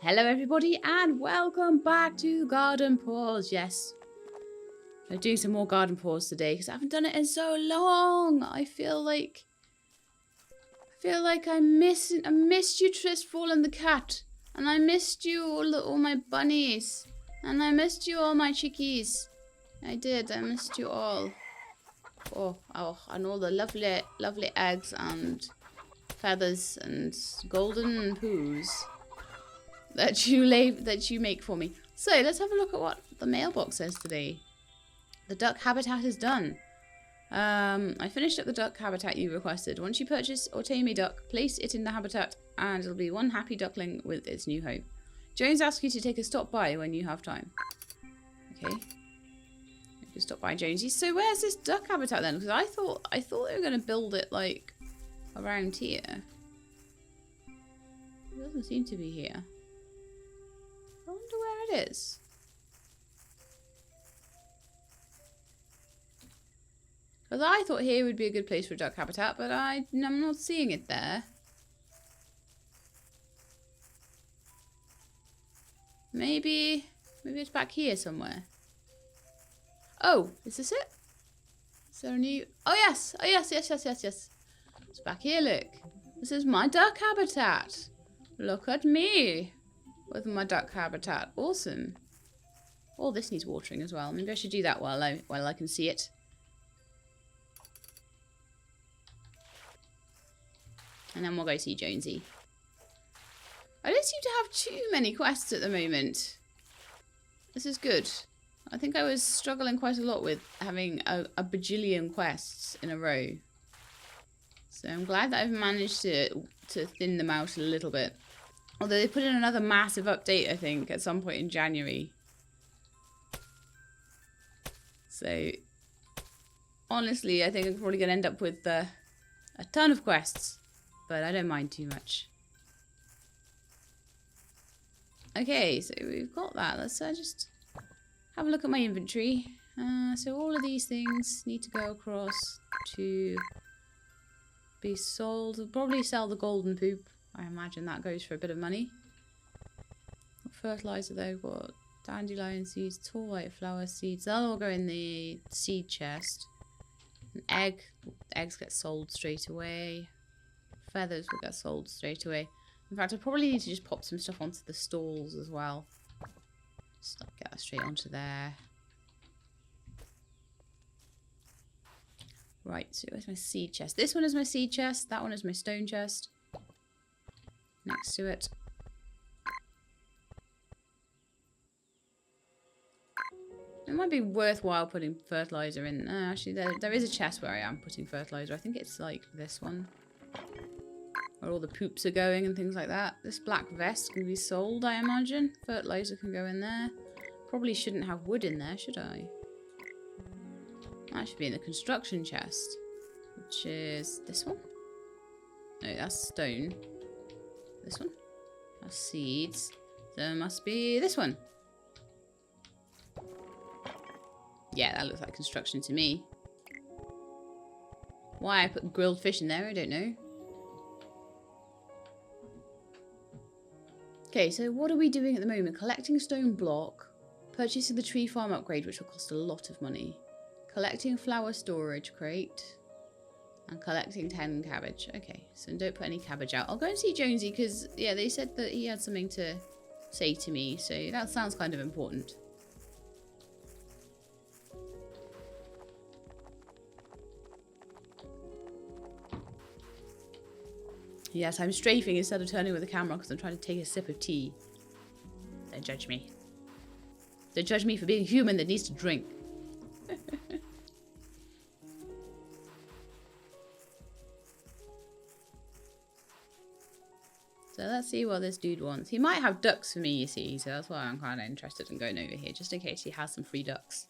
Hello everybody and welcome back to Garden Paws. Yes, I'm doing some more Garden Paws today because I haven't done it in so long. I feel like I missed you, Tristfall and the cat, and I missed you all my bunnies, and I missed you all my chickies. I missed you all. Oh, and all the lovely eggs and feathers and golden poos that you make for me. So let's have a look at what the mailbox says today. The duck habitat is done. I finished up the duck habitat you requested. Once you purchase or tame a duck, place it in the habitat and it'll be one happy duckling with its new home. Jones asks you to take a stop by when you have time. Okay. You stop by, Jonesy. So where's this duck habitat then? Because I thought they were going to build it like around here. It doesn't seem to be here. I wonder where it is. Because I thought here would be a good place for duck habitat, but I'm not seeing it there. Maybe it's back here somewhere. Oh, is this it? Is there a new... Oh yes! Oh yes. It's back here, look. This is my duck habitat. Look at me with my duck habitat. Awesome. Oh, this needs watering as well. Maybe I should do that while I can see it. And then we'll go see Jonesy. I don't seem to have too many quests at the moment. This is good. I think I was struggling quite a lot with having a bajillion quests in a row. So I'm glad that I've managed to thin them out a little bit. Although they put in another massive update, I think, at some point in January. So, honestly, I think I'm probably going to end up with a ton of quests. But I don't mind too much. Okay, so we've got that. Let's just have a look at my inventory. So all of these things need to go across to be sold. I'll probably sell the golden poop. I imagine that goes for a bit of money. What fertilizer though? Got dandelion seeds, tall white flower seeds. They'll all go in the seed chest. An egg. Eggs get sold straight away. Feathers will get sold straight away. In fact, I probably need to just pop some stuff onto the stalls as well. Just get that straight onto there. Right, so where's my seed chest? This one is my seed chest. That one is my stone chest. Next to it. It might be worthwhile putting fertilizer in. Actually, there is a chest where I am putting fertilizer. I think it's like this one. Where all the poops are going and things like that. This black vest can be sold, I imagine. Fertilizer can go in there. Probably shouldn't have wood in there, should I? That should be in the construction chest. Which is this one? No, that's stone. This one? That's seeds. So it must be this one. Yeah, that looks like construction to me. Why I put grilled fish in there, I don't know. Okay, so what are we doing at the moment? Collecting stone block, purchasing the tree farm upgrade, which will cost a lot of money, collecting flower storage crate, and collecting 10 cabbage. Okay, so don't put any cabbage out. I'll go and see Jonesy because, yeah, they said that he had something to say to me, so that sounds kind of important. Yes, I'm strafing instead of turning with the camera because I'm trying to take a sip of tea. Don't judge me. Don't judge me for being human that needs to drink. So let's see what this dude wants. He might have ducks for me, you see, so that's why I'm kind of interested in going over here, just in case he has some free ducks.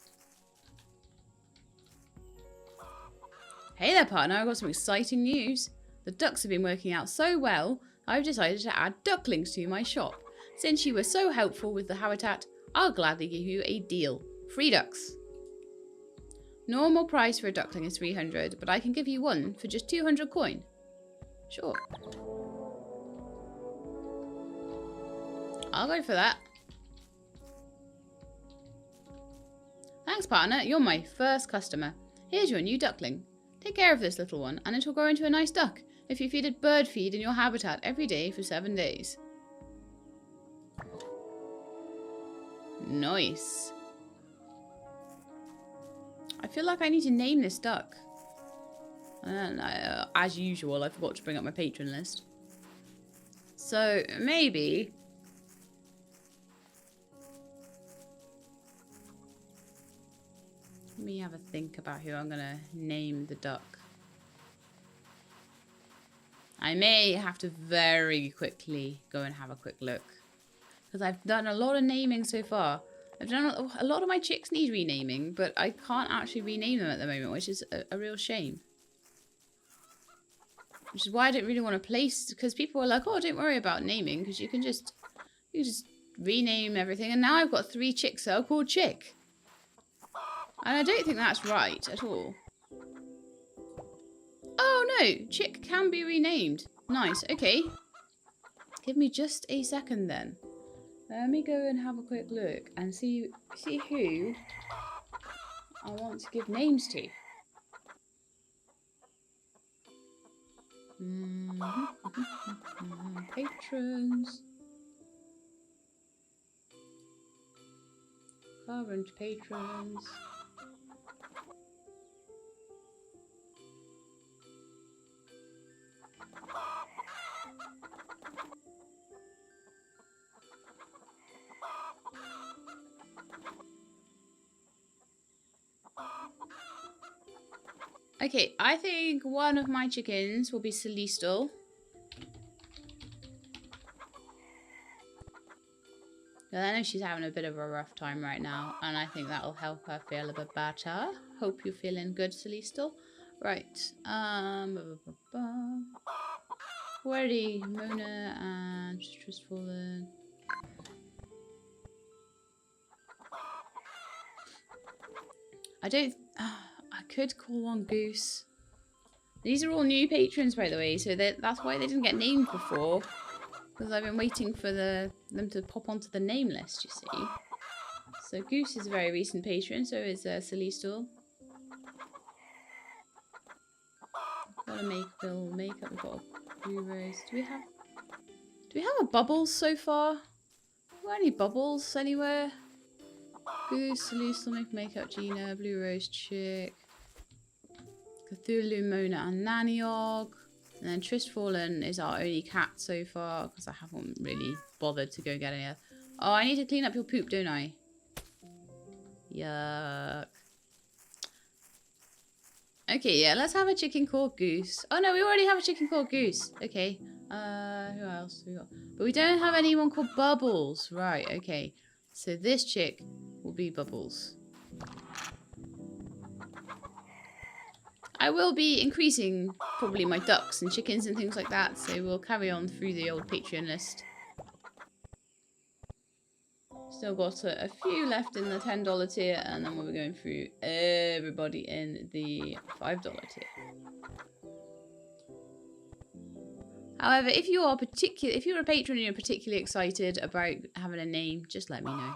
Hey there, partner. I've got some exciting news. The ducks have been working out so well, I've decided to add ducklings to my shop. Since you were so helpful with the habitat, I'll gladly give you a deal. Free ducks. Normal price for a duckling is 300, but I can give you one for just 200 coin. Sure. I'll go for that. Thanks, partner. You're my first customer. Here's your new duckling. Take care of this little one, and it will grow into a nice duck if you feed it bird feed in your habitat every day for 7 days. Nice. I feel like I need to name this duck. And as usual, I forgot to bring up my patron list. So maybe... Let me have a think about who I'm going to name the duck. I may have to very quickly go and have a quick look. Because I've done a lot of naming so far. I've done a lot of my chicks need renaming, but I can't actually rename them at the moment, which is a real shame. Which is why I don't really want to place, because people are like, oh, don't worry about naming, because you can just rename everything. And now I've got 3 chicks that are called Chick. And I don't think that's right at all. Oh no, Chick can be renamed. Nice, okay. Give me just a second then. Let me go and have a quick look and see who I want to give names to. Patrons. Current patrons. Okay, I think one of my chickens will be Celestial. I know she's having a bit of a rough time right now, and I think that'll help her feel a bit better. Hope you're feeling good, Celestial. Right, Already, Mona and just fallen. I could call one Goose. These are all new patrons, by the way, so that's why they didn't get named before. Because I've been waiting for them to pop onto the name list, you see. So Goose is a very recent patron, so is Celestial. Got a makeup. We've got a blue rose. Do we have a Bubbles so far? Got any Bubbles anywhere? Goose, Celestial, makeup, Gina, Blue Rose, Chick, Cthulhu, Mona, and Naniog. And then Tristfallen is our only cat so far, because I haven't really bothered to go get any other. Oh, I need to clean up your poop, don't I? Yuck. Okay, yeah, let's have a chicken called Goose. Oh no, we already have a chicken called Goose. Okay. Who else have we got? But we don't have anyone called Bubbles. Right, okay. So this chick will be Bubbles. I will be increasing probably my ducks and chickens and things like that, so we'll carry on through the old Patreon list. Still got a few left in the $10 tier, and then we'll be going through everybody in the $5 tier. However, if you're a patron and you're particularly excited about having a name, just let me know.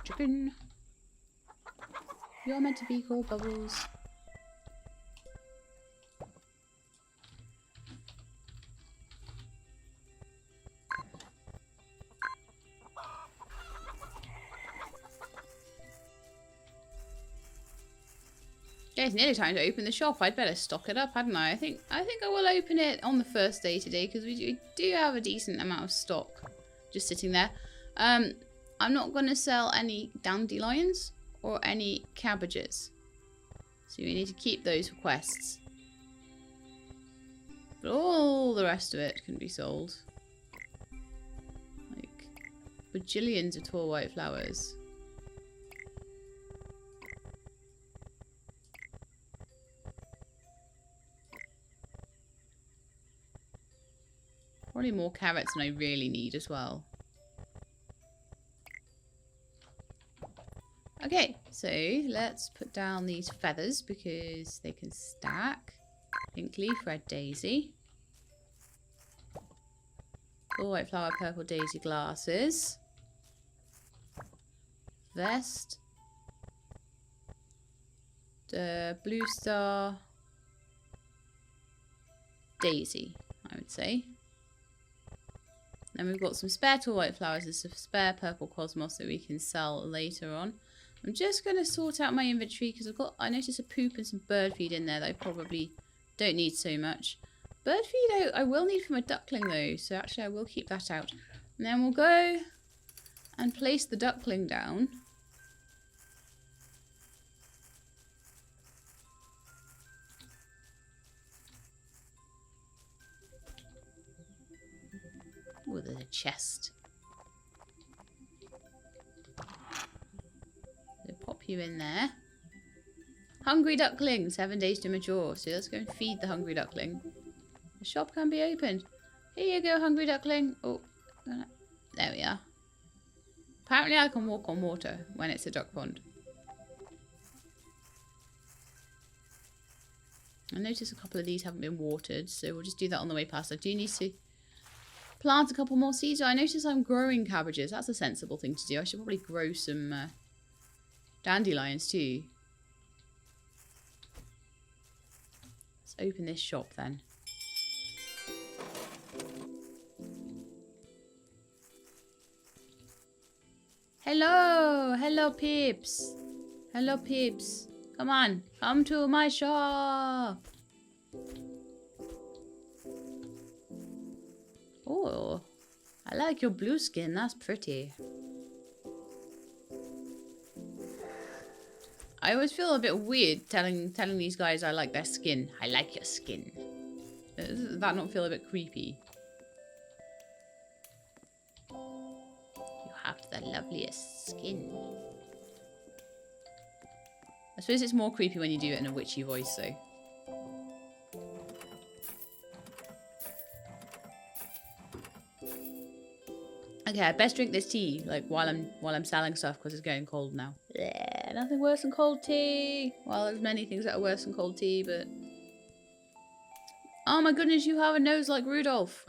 Chicken. You're meant to be called Bubbles. Yeah, it's nearly time to open the shop. I'd better stock it up, hadn't I? I think I will open it on the first day today, because we do have a decent amount of stock just sitting there. I'm not going to sell any dandelions or any cabbages, so we need to keep those for quests. But all the rest of it can be sold. Like bajillions of tall white flowers. Probably more carrots than I really need as well. Okay, so let's put down these feathers because they can stack. Pink leaf, red daisy. Full white flower, purple daisy glasses. Vest. The blue star. Daisy, I would say. Then we've got some spare tall white flowers and some spare purple cosmos that we can sell later on. I'm just going to sort out my inventory because I noticed a poop and some bird feed in there that I probably don't need so much. Bird feed I will need for my duckling though, so actually I will keep that out. And then we'll go and place the duckling down. Oh, there's a chest. So pop you in there. Hungry duckling, 7 days to mature. So let's go and feed the hungry duckling. The shop can be opened. Here you go, hungry duckling. Oh, there we are. Apparently I can walk on water when it's a duck pond. I noticed a couple of these haven't been watered, so we'll just do that on the way past. I do need to plant a couple more seeds. I notice I'm growing cabbages. That's a sensible thing to do. I should probably grow some dandelions too. Let's open this shop then. Hello! Hello, peeps! Hello, peeps! Come on, come to my shop! Oh, I like your blue skin. That's pretty. I always feel a bit weird telling these guys I like their skin. I like your skin. Does that not feel a bit creepy? You have the loveliest skin. I suppose it's more creepy when you do it in a witchy voice, though. Okay, I best drink this tea, like while I'm selling stuff because it's getting cold now. Yeah, nothing worse than cold tea. Well, there's many things that are worse than cold tea, but oh my goodness, you have a nose like Rudolph.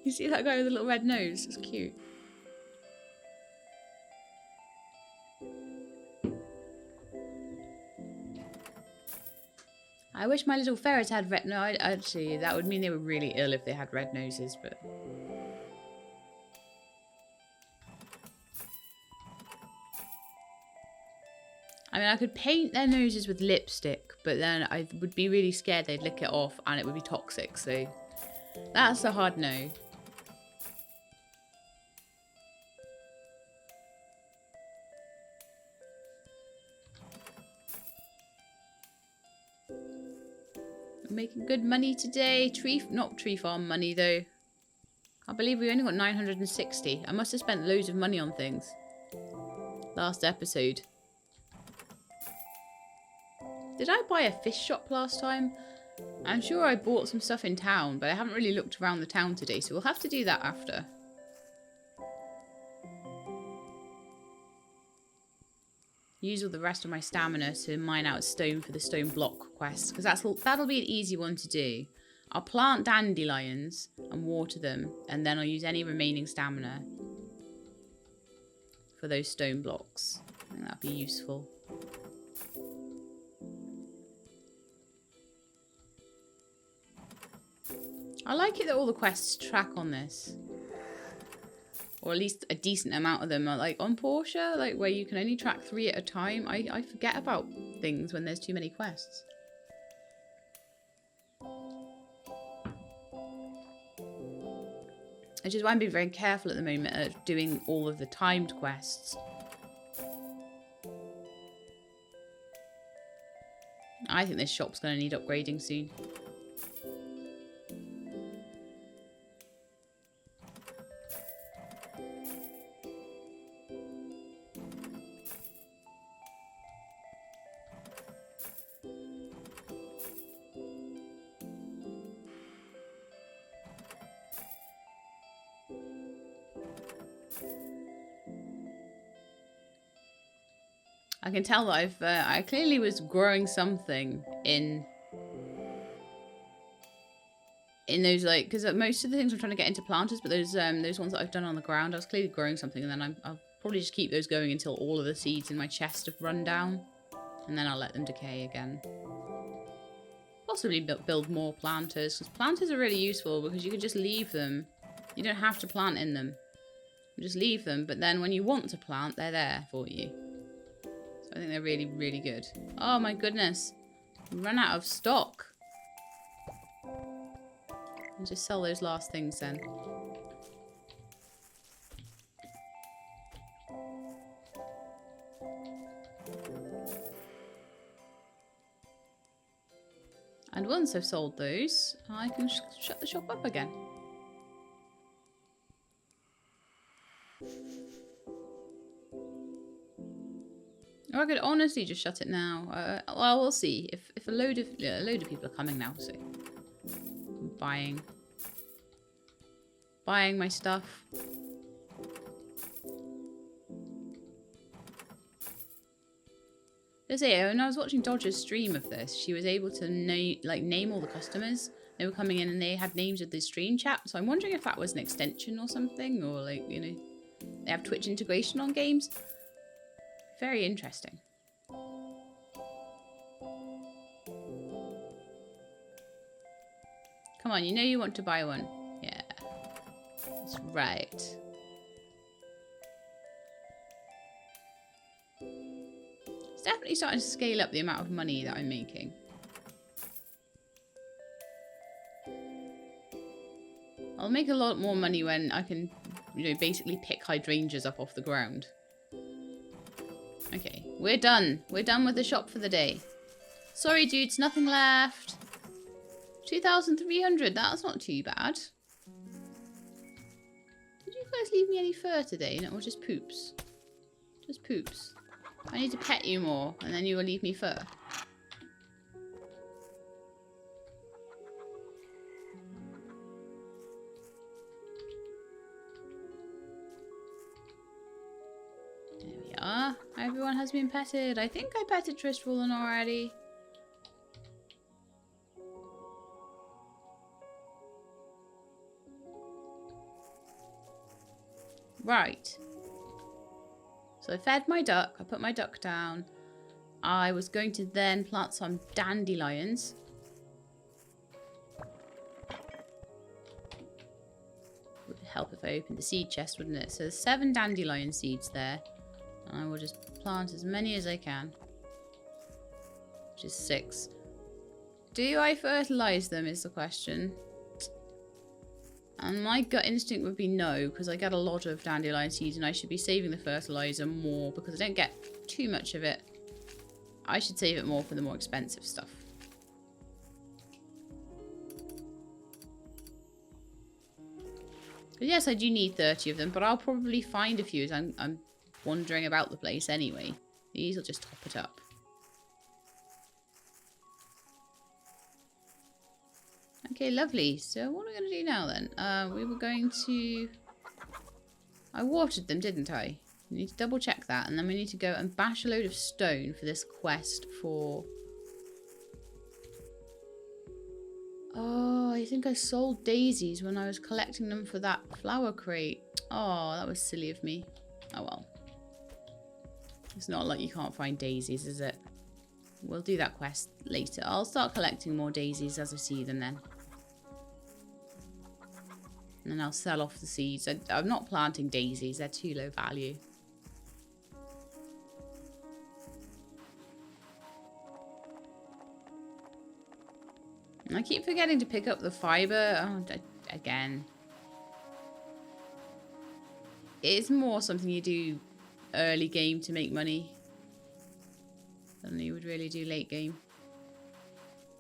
You see that guy with a little red nose? It's cute. I wish my little ferrets had red. No, actually, that would mean they were really ill if they had red noses, but. I mean, I could paint their noses with lipstick, but then I would be really scared they'd lick it off and it would be toxic, so that's a hard no. I'm making good money today. Not tree farm money, though. I believe we only got 960. I must have spent loads of money on things. Last episode. Did I buy a fish shop last time? I'm sure I bought some stuff in town, but I haven't really looked around the town today, so we'll have to do that after. Use all the rest of my stamina to mine out stone for the stone block quest, because that'll be an easy one to do. I'll plant dandelions and water them, and then I'll use any remaining stamina for those stone blocks. I think that'd be useful. I like it that all the quests track on this. Or at least a decent amount of them are like on Portia, like where you can only track 3 at a time. I forget about things when there's too many quests. Which is why I'm being very careful at the moment at doing all of the timed quests. I think this shop's going to need upgrading soon. I can tell that I clearly was growing something in those, like, because most of the things I'm trying to get into planters, but those ones that I've done on the ground, I was clearly growing something, and then I'll probably just keep those going until all of the seeds in my chest have run down, and then I'll let them decay again. Possibly build more planters, because planters are really useful because you can just leave them. You don't have to plant in them. You just leave them, but then when you want to plant, they're there for you. So I think they're really, really good. Oh my goodness. Run out of stock. I'll just sell those last things then. And once I've sold those, I can shut the shop up again. Or I could honestly just shut it now. Well, we'll see. If a load of people are coming now, so I'm buying my stuff. Let's say, when I was watching Dodger's stream of this, she was able to name all the customers. They were coming in and they had names of the stream chat. So I'm wondering if that was an extension or something, or like, you know, they have Twitch integration on games. Very interesting. Come on, you know you want to buy one. Yeah, that's right. It's definitely starting to scale up the amount of money that I'm making. I'll make a lot more money when I can, you know, basically pick hydrangeas up off the ground. Okay, we're done. We're done with the shop for the day. Sorry, dudes, nothing left. 2,300, that's not too bad. Did you guys leave me any fur today? No, or just poops? Just poops. I need to pet you more, and then you will leave me fur. There we are. Everyone has been petted. I think I petted Tristfallen already. Right. So I fed my duck. I put my duck down. I was going to then plant some dandelions. Would help if I opened the seed chest, wouldn't it? So there's 7 dandelion seeds there. And I will just plant as many as I can. Which is 6. Do I fertilize them is the question. And my gut instinct would be no, because I get a lot of dandelion seeds and I should be saving the fertilizer more because I don't get too much of it. I should save it more for the more expensive stuff. But yes, I do need 30 of them, but I'll probably find a few as I'm wandering about the place anyway. These will just top it up. Okay, lovely. So what are we going to do now then? We were going to... I watered them, didn't I? We need to double check that. And then we need to go and bash a load of stone for this quest for... Oh, I think I sold daisies when I was collecting them for that flower crate. Oh, that was silly of me. Oh well. It's not like you can't find daisies, is it? We'll do that quest later. I'll start collecting more daisies as I see them then. And then I'll sell off the seeds. I'm not planting daisies. They're too low value. And I keep forgetting to pick up the fiber. Oh, again. It is more something you do early game to make money than you would really do late game.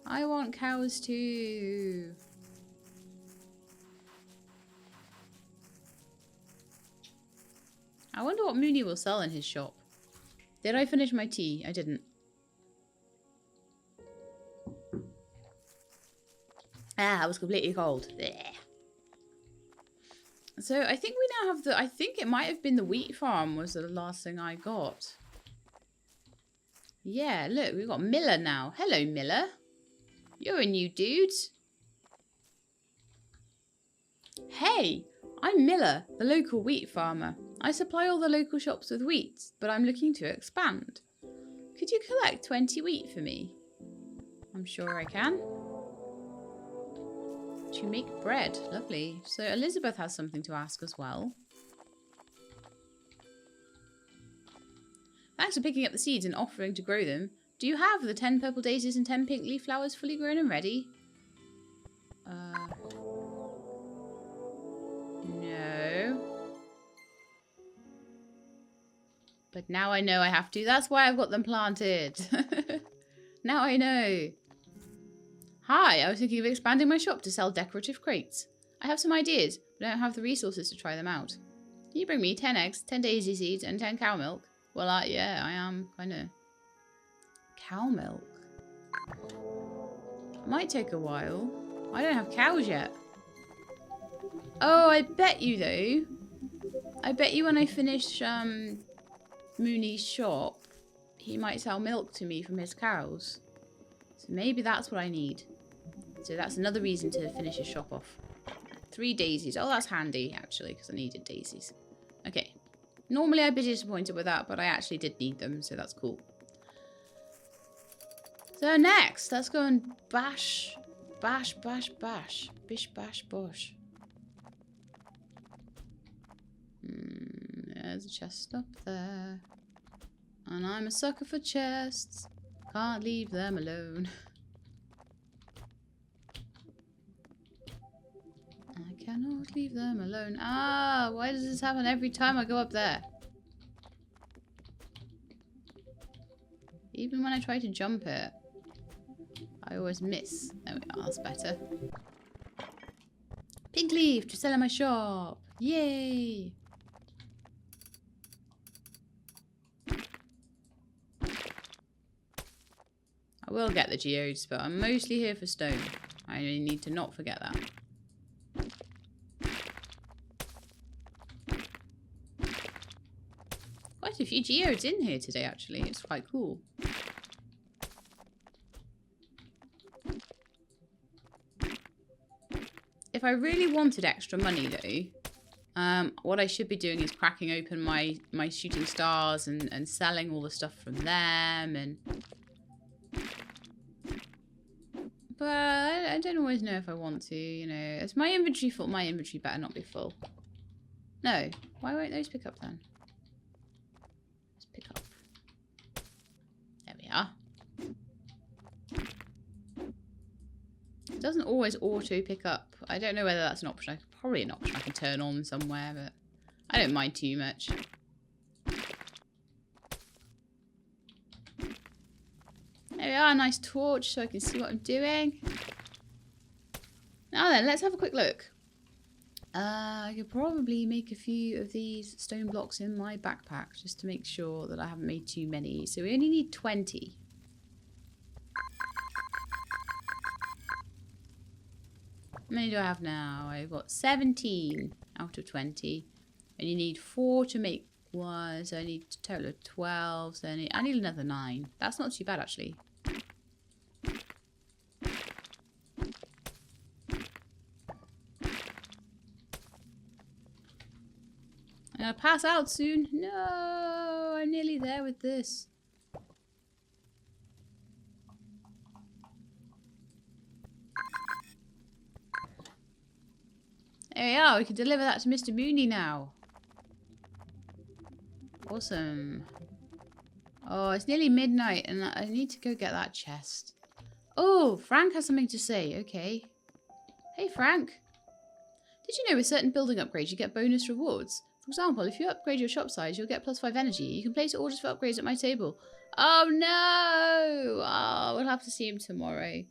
I want cows too. I wonder what Mooney will sell in his shop. Did I finish my tea? I didn't. Ah, I was completely cold. Blech. So I think we now have the... I think it might have been the wheat farm was the last thing I got. Yeah, look, we've got Miller now. Hello, Miller. You're a new dude. Hey, I'm Miller, the local wheat farmer. I supply all the local shops with wheat, but I'm looking to expand. Could you collect 20 wheat for me? I'm sure I can. To make bread. Lovely. So Elizabeth has something to ask as well. Thanks for picking up the seeds and offering to grow them. Do you have the 10 purple daisies and 10 pink leaf flowers fully grown and ready? No. But now I know I have to. That's why I've got them planted. Now I know. Hi, I was thinking of expanding my shop to sell decorative crates. I have some ideas, but I don't have the resources to try them out. Can you bring me 10 eggs, 10 daisy seeds, and 10 cow milk? Well, yeah, I am kind of... Cow milk? It might take a while. I don't have cows yet. Oh, I bet you, though. I bet you when I finish Mooney's shop, he might sell milk to me from his cows. So maybe that's what I need. So that's another reason to finish his shop off. 3 daisies. Oh, that's handy, actually, because I needed daisies. Okay. Normally I'd be disappointed with that, but I actually did need them, so that's cool. So next, let's go and bash. Bish, bash, bosh. There's a chest up there. And I'm a sucker for chests. Can't leave them alone. I cannot leave them alone. Ah, why does this happen every time I go up there? Even when I try to jump it, I always miss. There we are, that's better. Pink leaf to sell in my shop. Yay! I will get the geodes, but I'm mostly here for stone. I need to not forget that. Quite a few geodes in here today, actually. It's quite cool. If I really wanted extra money, though, what I should be doing is cracking open my shooting stars and selling all the stuff from them. But I don't always know if I want to, you know. It's my inventory full. My inventory better not be full. No. Why won't those pick up then? Let's pick up. There we are. It doesn't always auto pick up. I don't know whether that's an option. Probably an option I can turn on somewhere, but I don't mind too much. There we are, a nice torch so I can see what I'm doing. Now then, let's have a quick look. I could probably make a few of these stone blocks in my backpack just to make sure that I haven't made too many. So we only need 20. How many do I have now? I've got 17 out of 20. And you need 4 to make one, so I need a total of 12. So I need another 9. That's not too bad, actually. I'm gonna pass out soon. No, I'm nearly there with this. There we are. We can deliver that to Mr. Mooney now. Awesome. Oh, it's nearly midnight and I need to go get that chest. Oh, Frank has something to say. Okay. Hey, Frank. Did you know with certain building upgrades you get bonus rewards? For example, if you upgrade your shop size, you'll get +5 energy. You can place orders for upgrades at my table. Oh, no! Oh, we'll have to see him tomorrow.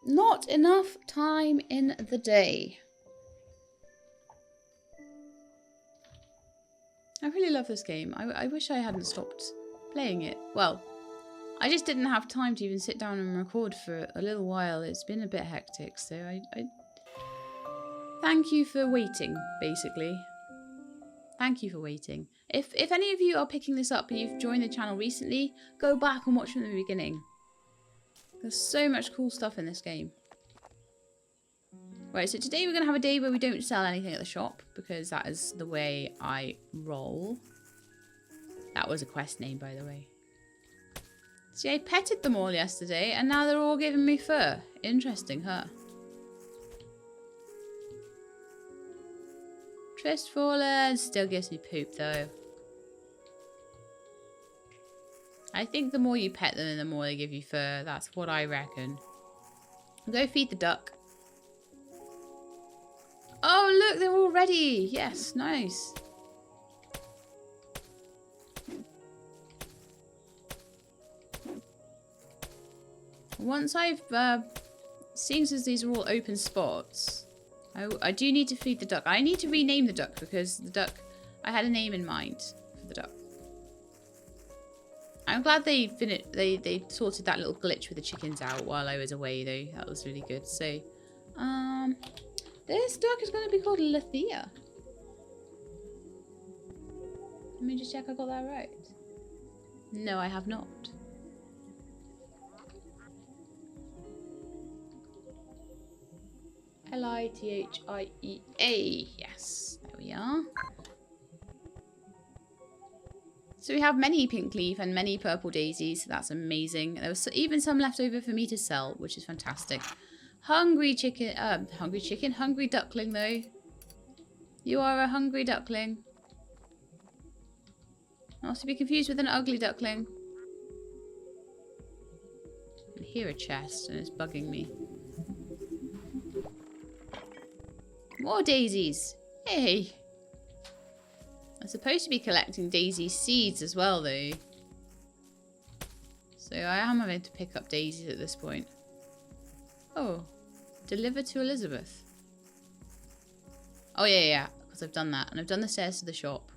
Not enough time in the day. I really love this game. I wish I hadn't stopped playing it. Well, I just didn't have time to even sit down and record for a little while. It's been a bit hectic, so I thank you for waiting, basically. Thank you for waiting. If any of you are picking this up and you've joined the channel recently, go back and watch from the beginning. There's so much cool stuff in this game. Right, so today we're going to have a day where we don't sell anything at the shop, because that is the way I roll. That was a quest name, by the way. See, I petted them all yesterday, and now they're all giving me fur. Interesting, huh? Tristfallen still gives me poop, though. I think the more you pet them, the more they give you fur. That's what I reckon. Go feed the duck. Oh, look, they're all ready. Yes, nice. Once I've, seeing as these are all open spots, I do need to feed the duck. I need to rename the duck because the duck, I had a name in mind for the duck. I'm glad they sorted that little glitch with the chickens out while I was away though. That was really good. So, this duck is going to be called Lethea. Let me just check I got that right. No, I have not. Lithiea. Yes, there we are. So we have many pink leaf and many purple daisies. That's amazing. There was even some left over for me to sell, which is fantastic. Hungry duckling though. You are a hungry duckling. Not to be confused with an ugly duckling. I hear a chest and it's bugging me. More daisies. Hey. I'm supposed to be collecting daisy seeds as well though. So I am having to pick up daisies at this point. Oh. Deliver to Elizabeth. Oh yeah, because I've done that. And I've done the stairs to the shop.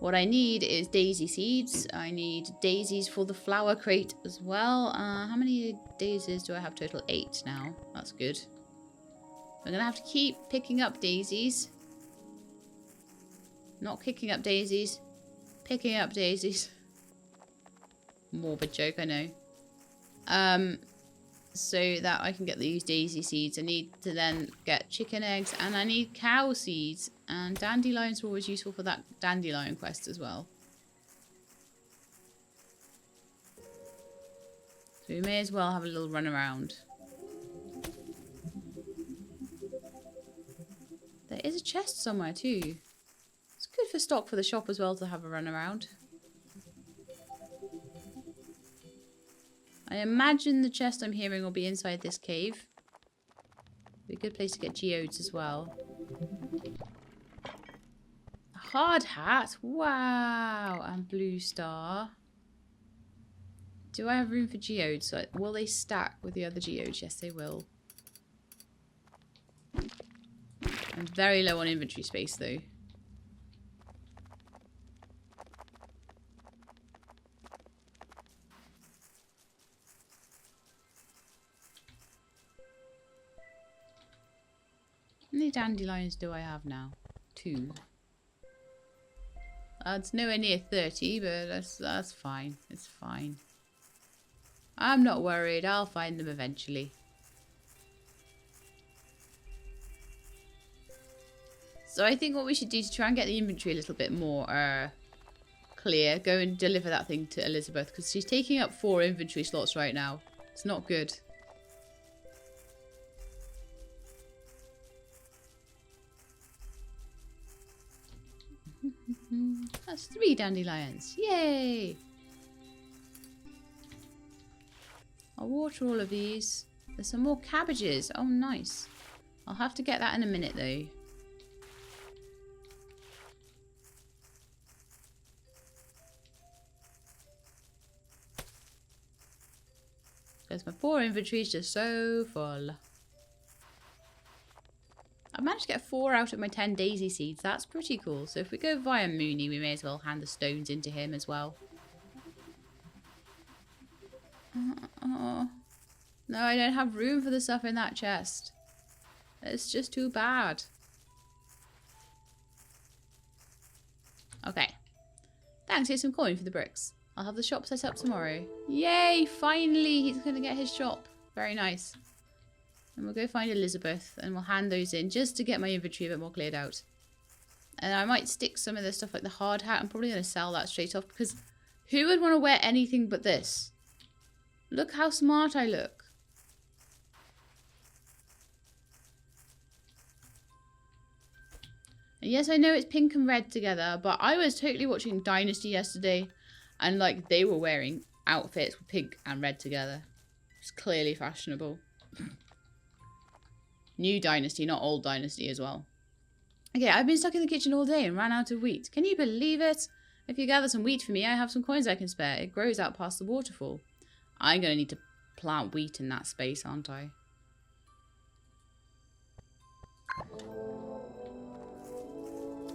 What I need is daisy seeds. I need daisies for the flower crate as well. How many daisies do I have total? 8 now. That's good. I'm going to have to keep picking up daisies. Not kicking up daisies. Picking up daisies. Morbid joke, I know. So that I can get these daisy seeds. I need to then get chicken eggs and I need cow seeds. And dandelions are always useful for that dandelion quest as well. So we may as well have a little run around. There is a chest somewhere too. It's good for stock for the shop as well to have a run around. I imagine the chest I'm hearing will be inside this cave. Be a good place to get geodes as well. A hard hat. Wow. And blue star. Do I have room for geodes? So will they stack with the other geodes? Yes, they will. I'm very low on inventory space though. How many dandelions do I have now? 2. It's nowhere near 30, but that's fine. It's fine. I'm not worried. I'll find them eventually. So I think what we should do to try and get the inventory a little bit more clear, go and deliver that thing to Elizabeth, because she's taking up 4 inventory slots right now. It's not good. That's 3 dandelions. Yay! I'll water all of these. There's some more cabbages. Oh, nice. I'll have to get that in a minute, though. Because my poor inventory is just so full. I managed to get 4 out of my 10 daisy seeds. That's pretty cool. So if we go via Mooney, we may as well hand the stones into him as well. Oh. No, I don't have room for the stuff in that chest. It's just too bad. Thanks, here's some coin for the bricks. I'll have the shop set up tomorrow. Yay, finally he's going to get his shop. Very nice. And we'll go find Elizabeth and we'll hand those in just to get my inventory a bit more cleared out. And I might stick some of the stuff like the hard hat. I'm probably going to sell that straight off because who would want to wear anything but this? Look how smart I look. And yes, I know it's pink and red together, but I was totally watching Dynasty yesterday and like they were wearing outfits with pink and red together. It's clearly fashionable. New Dynasty, not old Dynasty as well. Okay, I've been stuck in the kitchen all day and ran out of wheat. Can you believe it? If you gather some wheat for me, I have some coins I can spare. It grows out past the waterfall. I'm going to need to plant wheat in that space, aren't I?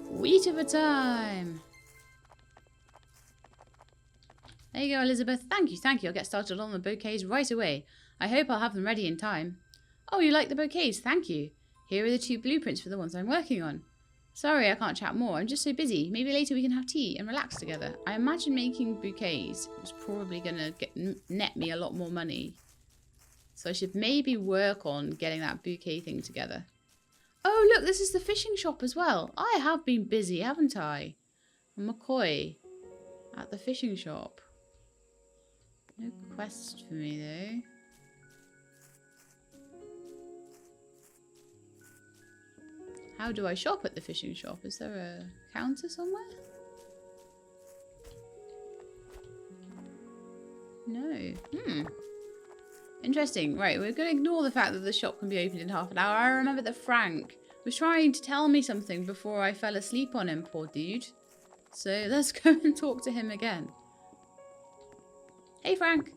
Wheat of a time. There you go, Elizabeth. Thank you, thank you. I'll get started on the bouquets right away. I hope I'll have them ready in time. Oh, you like the bouquets? Thank you. Here are the 2 blueprints for the ones I'm working on. Sorry, I can't chat more. I'm just so busy. Maybe later we can have tea and relax together. I imagine making bouquets is probably going to net me a lot more money. So I should maybe work on getting that bouquet thing together. Oh, look, this is the fishing shop as well. I have been busy, haven't I? I'm McCoy at the fishing shop. No quests for me, though. How do I shop at the fishing shop? Is there a counter somewhere? No. Interesting. Right, we're going to ignore the fact that the shop can be opened in half an hour. I remember that Frank was trying to tell me something before I fell asleep on him, poor dude. So let's go and talk to him again. Hey, Frank.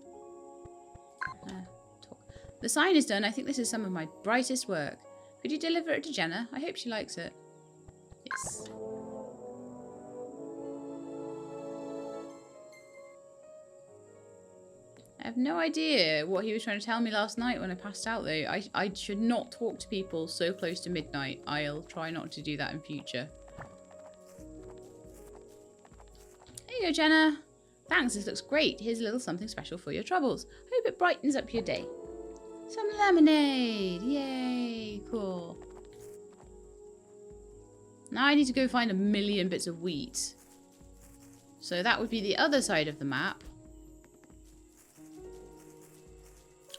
The sign is done. I think this is some of my brightest work. Could you deliver it to Jenna? I hope she likes it. Yes. I have no idea what he was trying to tell me last night when I passed out, though. I should not talk to people so close to midnight. I'll try not to do that in future. There you go, Jenna. Thanks, this looks great. Here's a little something special for your troubles. Hope it brightens up your day. Some lemonade! Yay! Cool. Now I need to go find 1,000,000 bits of wheat. So that would be the other side of the map.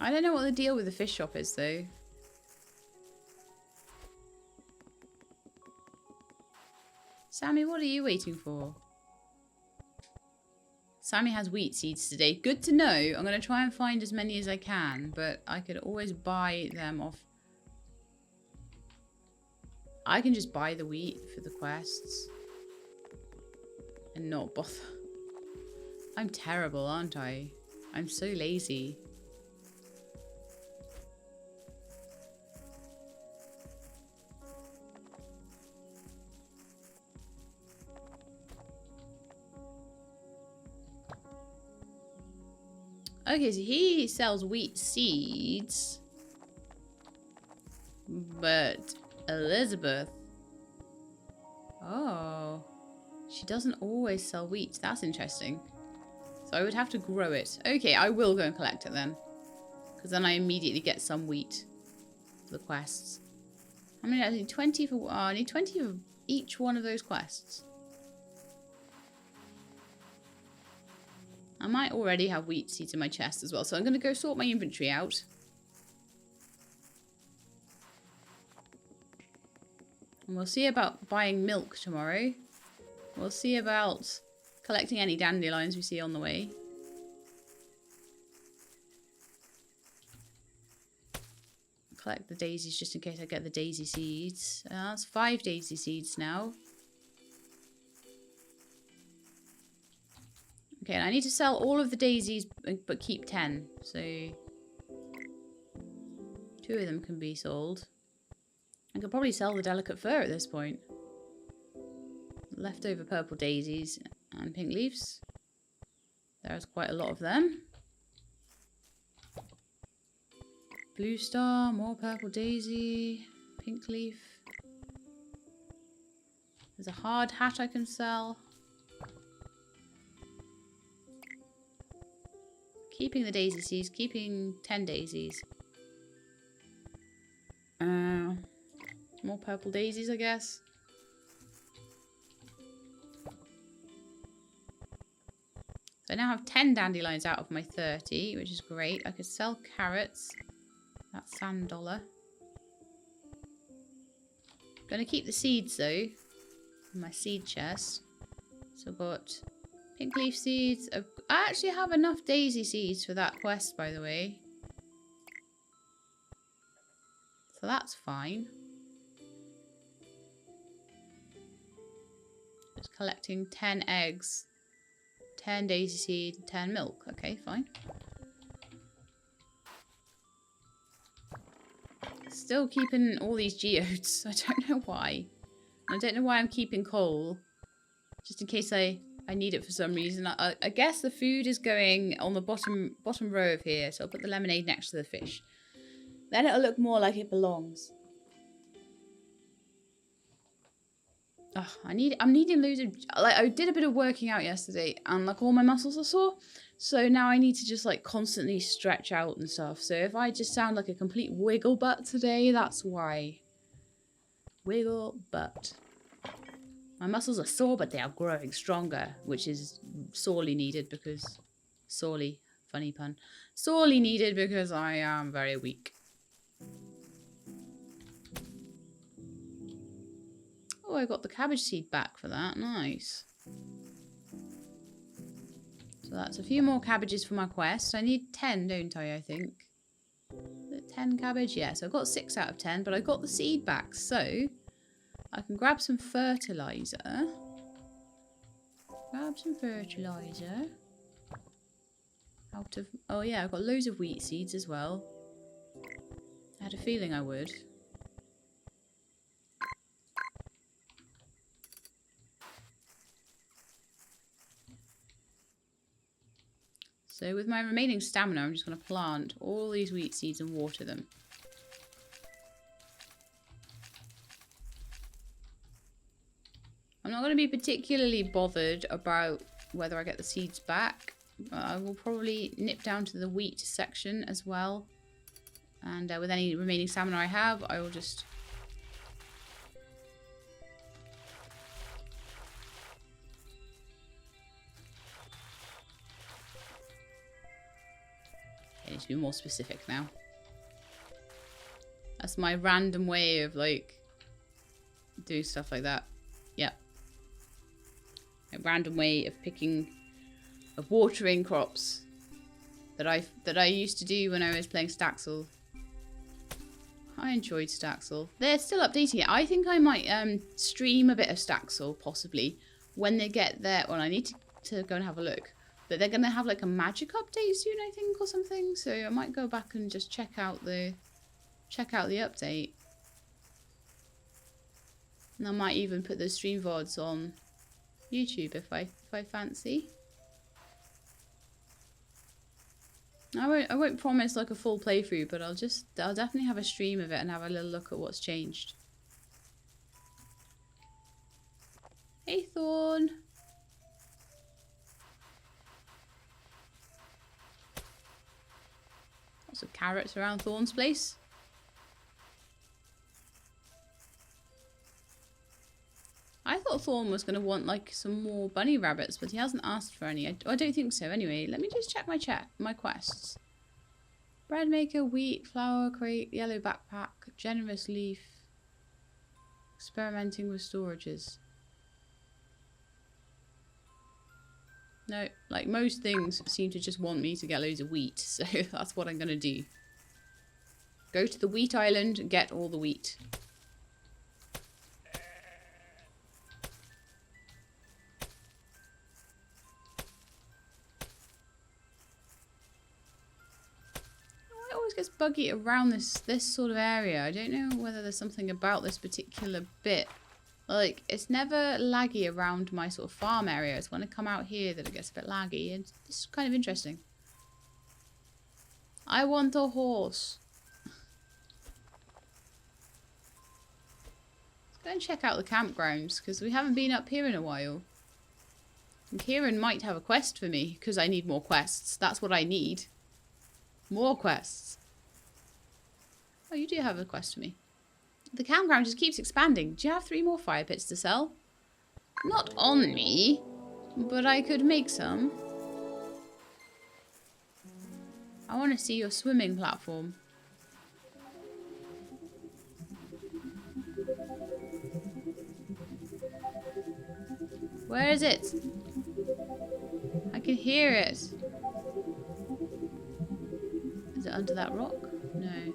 I don't know what the deal with the fish shop is, though. Sammy, what are you waiting for? Sammy has wheat seeds today. Good to know. I'm going to try and find as many as I can, but I could always buy them off. I can just buy the wheat for the quests and not bother. I'm terrible, aren't I? I'm so lazy. Okay, so he sells wheat seeds. But Elizabeth... Oh. She doesn't always sell wheat. That's interesting. So I would have to grow it. Okay, I will go and collect it then. Because then I immediately get some wheat for the quests. How many? I need 20 for... Oh, I need 20 for each one of those quests. I might already have wheat seeds in my chest as well, so I'm going to go sort my inventory out. And we'll see about buying milk tomorrow. We'll see about collecting any dandelions we see on the way. Collect the daisies just in case I get the daisy seeds. That's 5 daisy seeds now. Okay, and I need to sell all of the daisies, but keep 10. So 2 of them can be sold. I could probably sell the delicate fur at this point. Leftover purple daisies and pink leaves. There's quite a lot of them. Blue star, more purple daisy, pink leaf. There's a hard hat I can sell. Keeping the daisy seeds. Keeping 10 daisies. More purple daisies, I guess. So I now have 10 dandelions out of my 30, which is great. I could sell carrots. That's sand dollar. Gonna keep the seeds though in my seed chest. So I've got pink leaf seeds. I actually have enough daisy seeds for that quest, by the way. So that's fine. Just collecting 10 eggs, 10 daisy seed, 10 milk. Okay, fine. Still keeping all these geodes. I don't know why. I don't know why I'm keeping coal. Just in case I need it for some reason. I guess the food is going on the bottom row of here. So I'll put the lemonade next to the fish. Then it'll look more like it belongs. Oh, I'm needing loads of... Like, I did a bit of working out yesterday. And like all my muscles are sore. So now I need to just like constantly stretch out and stuff. So if I just sound like a complete wiggle butt today, that's why. Wiggle butt. My muscles are sore, but they are growing stronger, which is sorely needed because... Sorely. Funny pun. Sorely needed because I am very weak. Oh, I got the cabbage seed back for that. Nice. So that's a few more cabbages for my quest. I need 10, don't I think? 10 cabbage? Yeah, so I got 6 out of 10, but I got the seed back, so I can grab some fertilizer. Grab some fertilizer. Out of... Oh yeah, I've got loads of wheat seeds as well. I had a feeling I would. So with my remaining stamina, I'm just going to plant all these wheat seeds and water them. I'm not going to be particularly bothered about whether I get the seeds back. I will probably nip down to the wheat section as well. And with any remaining stamina I have, I will just... I need to be more specific now. That's my random way of like doing stuff like that. Yeah. A random way of watering crops that I used to do when I was playing Staxel. I enjoyed Staxel. They're still updating it. I think I might stream a bit of Staxel possibly when they get there. Well, I need to go and have a look. But they're going to have like a magic update soon, I think, or something. So I might go back and just check out the update. And I might even put the stream VODs on YouTube if I fancy. I won't promise like a full playthrough, but I'll definitely have a stream of it and have a little look at what's changed. Hey Thorn. Lots of carrots around Thorn's place. I thought Thorn was going to want like some more bunny rabbits, but he hasn't asked for any. I don't think so. Anyway, let me just check my quests. Bread maker, wheat, flour crate, yellow backpack, generous leaf, experimenting with storages. No, like most things seem to just want me to get loads of wheat, so that's what I'm going to do. Go to the wheat island and get all the wheat. It always gets buggy around this sort of area. I don't know whether there's something about this particular bit. Like, it's never laggy around my sort of farm area. It's when I come out here that it gets a bit laggy. And this is kind of interesting. I want a horse. Let's go and check out the campgrounds, because we haven't been up here in a while. And Kieran might have a quest for me, because I need more quests. That's what I need. More quests. Oh, you do have a quest for me. The campground just keeps expanding. Do you have 3 more fire pits to sell? Not on me, but I could make some. I want to see your swimming platform. Where is it? I can hear it. Is it under that rock? No.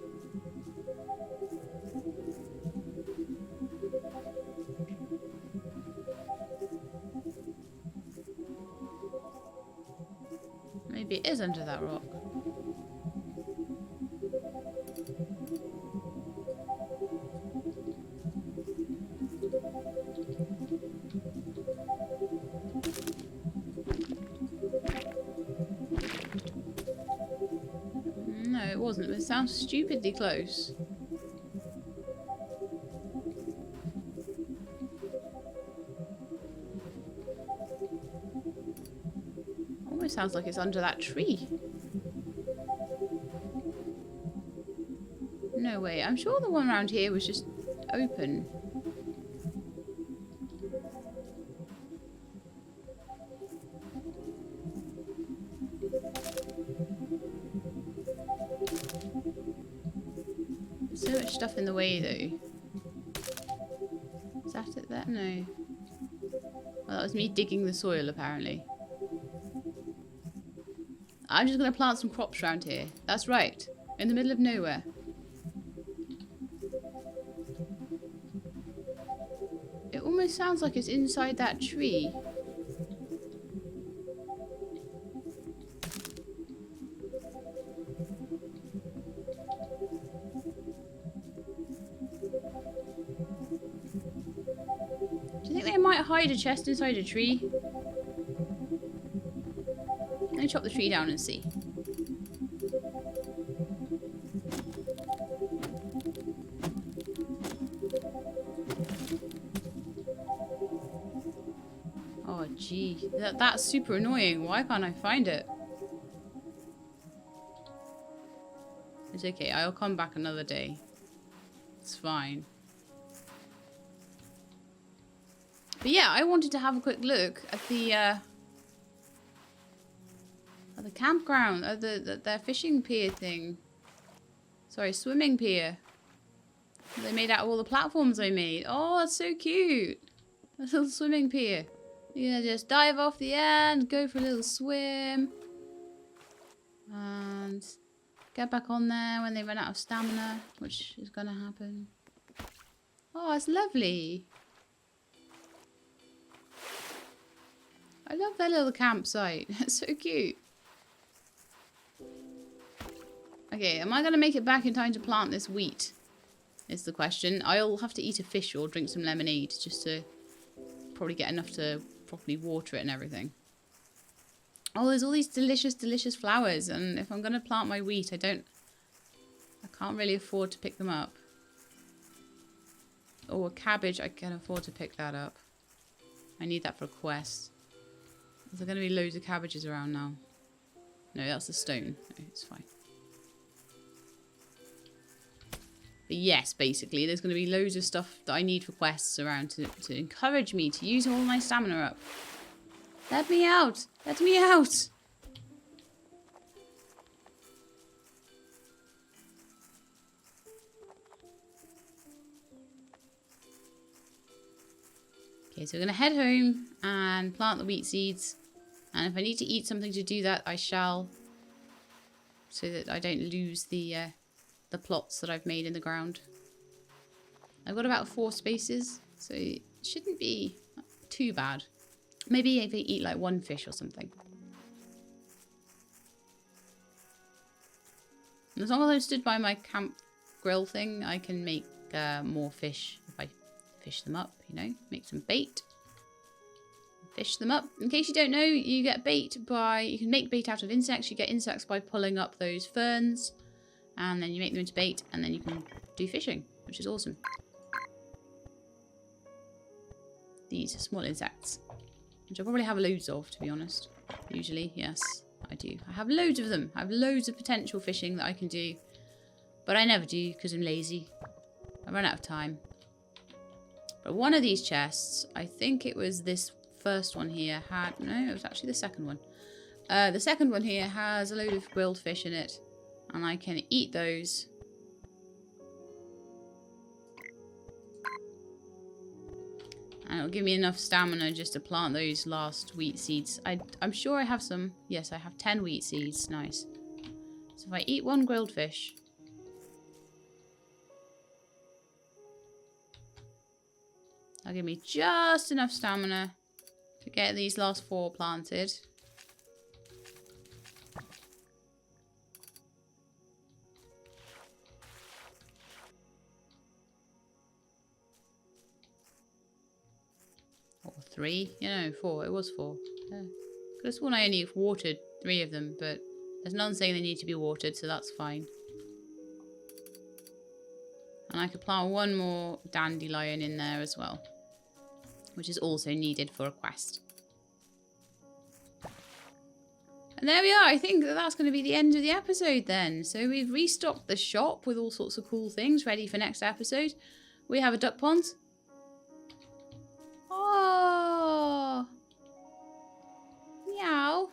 Maybe it is under that rock. No, it wasn't. It sounds stupidly close. Almost sounds like it's under that tree. No way. I'm sure the one around here was just open. There's so much stuff in the way though. Is that it there? No. Well, that was me digging the soil apparently. I'm just going to plant some crops around here. That's right. In the middle of nowhere. It almost sounds like it's inside that tree. Do you think they might hide a chest inside a tree? Let me chop the tree down and see. Oh, gee. That's super annoying. Why can't I find it? It's okay. I'll come back another day. It's fine. But yeah, I wanted to have a quick look at the campground, their fishing pier thing. Sorry, swimming pier. They made out of all the platforms I made. Oh, that's so cute. A little swimming pier. You're gonna just dive off the end, go for a little swim, and get back on there when they run out of stamina, which is gonna happen. Oh, it's lovely. I love their little campsite. It's so cute. Okay, am I going to make it back in time to plant this wheat? Is the question. I'll have to eat a fish or drink some lemonade just to probably get enough to properly water it and everything. Oh, there's all these delicious, delicious flowers. And if I'm going to plant my wheat, I can't really afford to pick them up. Oh, a cabbage, I can afford to pick that up. I need that for a quest. Is there going to be loads of cabbages around now? No, that's a stone. No, it's fine. But yes, basically, there's going to be loads of stuff that I need for quests around to encourage me to use all my stamina up. Let me out! Let me out! Okay, so we're going to head home and plant the wheat seeds. And if I need to eat something to do that, I shall. So that I don't lose the plots that I've made in the ground. I've got about 4 spaces, so it shouldn't be too bad. Maybe if I eat like 1 fish or something. And as long as I stood by my camp grill thing, I can make more fish if I fish them up, you know, make some bait. Fish them up. In case you don't know, you get bait by, you can make bait out of insects. You get insects by pulling up those ferns, and then you make them into bait, and then you can do fishing, which is awesome. These small insects. which I probably have loads of, to be honest. Usually, yes, I do. I have loads of them. I have loads of potential fishing that I can do. But I never do because I'm lazy. I run out of time. But one of these chests, I think it was this first one here, had... No, it was actually the second one. The second one here has a load of grilled fish in it. And I can eat those. And it'll give me enough stamina just to plant those last wheat seeds. I'm sure I have some. Yes, I have 10 wheat seeds. Nice. So if I eat one grilled fish... that'll give me just enough stamina to get these last 4 planted. Or 3. Yeah, no, 4. It was 4. Yeah. Could have sworn I only watered 3 of them, but there's none saying they need to be watered, so that's fine. And I could plant one more dandelion in there as well, which is also needed for a quest. And there we are. I think that's going to be the end of the episode then. So we've restocked the shop with all sorts of cool things ready for next episode. We have a duck pond. Oh, meow.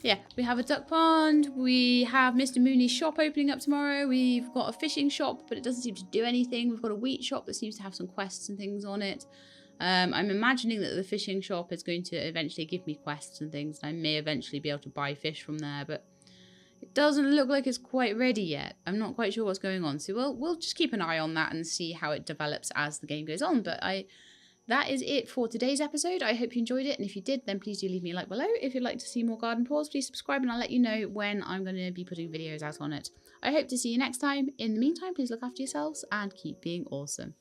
Yeah, we have a duck pond. We have Mr. Mooney's shop opening up tomorrow. We've got a fishing shop, but it doesn't seem to do anything. We've got a wheat shop that seems to have some quests and things on it. I'm imagining that the fishing shop is going to eventually give me quests and things. And I may eventually be able to buy fish from there, but it doesn't look like it's quite ready yet. I'm not quite sure what's going on. So we'll just keep an eye on that and see how it develops as the game goes on. But that is it for today's episode. I hope you enjoyed it, and if you did, then please do leave me a like below. If you'd like to see more Garden Paws, please subscribe, and I'll let you know when I'm going to be putting videos out on it. I hope to see you next time. In the meantime, please look after yourselves and keep being awesome.